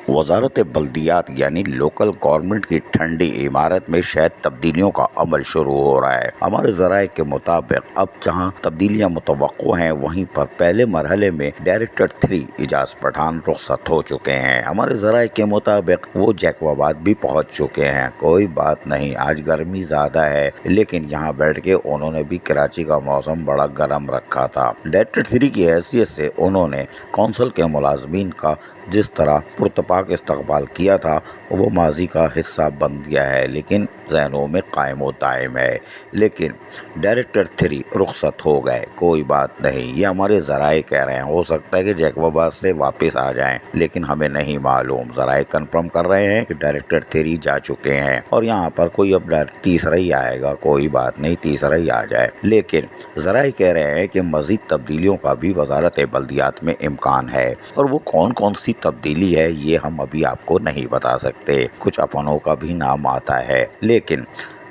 وزارت بلدیات یعنی local government کی ٹھنڈی عمارت میں شاید تبدیلیوں کا عمل شروع ہو رہا ہے۔ ہمارے ذرائع کے مطابق اب جہاں تبدیلیاں متوقع ہیں وہیں پر پہلے مرحلے میں ڈائریکٹر 3 اعجاز پٹھان رخصت ہو چکے ہیں۔ ہمارے ذرائع کے مطابق وہ جیکوباد بھی پہنچ چکے ہیں۔ کوئی بات نہیں، آج گرمی زیادہ ہے لیکن یہاں بیٹھ کے انہوں نے بھی کراچی کا موسم بڑا گرم رکھا تھا۔ ڈائریکٹر 3 کی حیثیت سے انہوں نے کونسل کے ملازمین کا جس طرح پرتپاک استقبال کیا تھا وہ ماضی کا حصہ بن گیا ہے لیکن ذہنوں میں قائم و دائم ہے۔ لیکن ڈائریکٹر 3 رخصت ہو گئے، کوئی بات نہیں، یہ ہمارے ذرائع کہہ رہے ہیں۔ ہو سکتا ہے کہ جیکوباد سے واپس آ جائیں لیکن ہمیں نہیں معلوم۔ ذرائع کنفرم کر رہے ہیں کہ ڈائریکٹر 3 جا چکے ہیں اور یہاں پر کوئی اب تیسرا ہی آئے گا، کوئی بات نہیں، تیسرا ہی آ جائے۔ لیکن ذرائع کہہ رہے ہیں کہ مزید تبدیلیوں کا بھی وزارت بلدیات میں امکان ہے، اور وہ کون کون سی تبدیلی ہے یہ ہم ابھی آپ کو نہیں بتا سکتے۔ کچھ اپنوں کا بھی نام آتا ہے، لیکن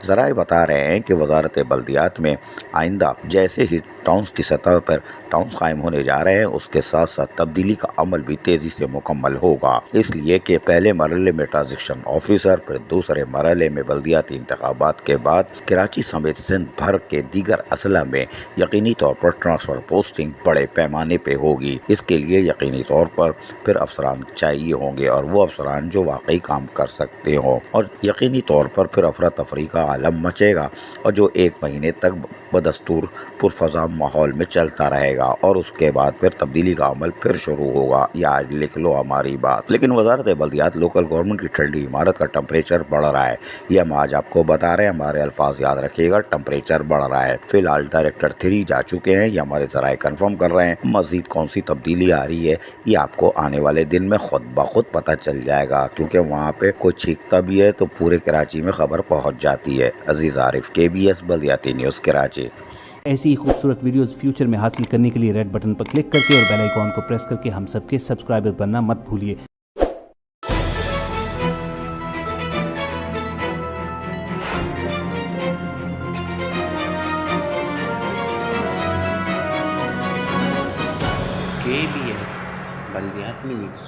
ذرائع بتا رہے ہیں کہ وزارت بلدیات میں آئندہ جیسے ہی ٹاؤنز کی سطح پر ٹاؤنز قائم ہونے جا رہے ہیں اس کے ساتھ ساتھ تبدیلی کا عمل بھی تیزی سے مکمل ہوگا، اس لیے کہ پہلے مرحلے میں ٹرانزیکشن آفیسر، پھر دوسرے مرحلے میں بلدیاتی انتخابات کے بعد کراچی سمیت سندھ بھر کے دیگر اضلاع میں یقینی طور پر ٹرانسفر پوسٹنگ بڑے پیمانے پہ ہوگی۔ اس کے لیے یقینی طور پر پھر افسران چاہیے ہوں گے، اور وہ افسران جو واقعی کام کر سکتے ہوں، اور یقینی طور پر پھر افراتفری کا عالم مچے گا اور جو 1 مہینے تک بدستور پرفضا ماحول میں چلتا رہے گا، اور اس کے بعد پھر تبدیلی کا عمل پھر شروع ہوگا۔ یہ آج لکھ لو ہماری بات۔ لیکن وزارت بلدیات لوکل گورنمنٹ کی ٹھنڈی عمارت کا ٹمپریچر بڑھ رہا ہے، یہ ہم آج آپ کو بتا رہے ہیں، ہمارے الفاظ یاد رکھیے گا، ٹمپریچر بڑھ رہا ہے۔ فی الحال ڈائریکٹر 3 جا چکے ہیں، یہ ہمارے ذرائع کنفرم کر رہے ہیں۔ مزید کون سی تبدیلی آ رہی ہے یہ آپ کو آنے والے دن میں خود بخود پتہ چل جائے گا، کیونکہ وہاں پہ کوئی چھینکتا بھی ہے تو پورے کراچی میں خبر پہنچ جاتی ہے۔ عزیز عارف، KBS بلدیاتی نیوز کراچی۔ ایسی ہی خوبصورت ویڈیوز فیوچر میں حاصل کرنے کے لیے ریڈ بٹن پر کلک کر کے اور بیل آئیکن کو پریس کر کے ہم سب کے سبسکرائبر بننا مت بھولیے۔ KBS بلدیاتی نیوز۔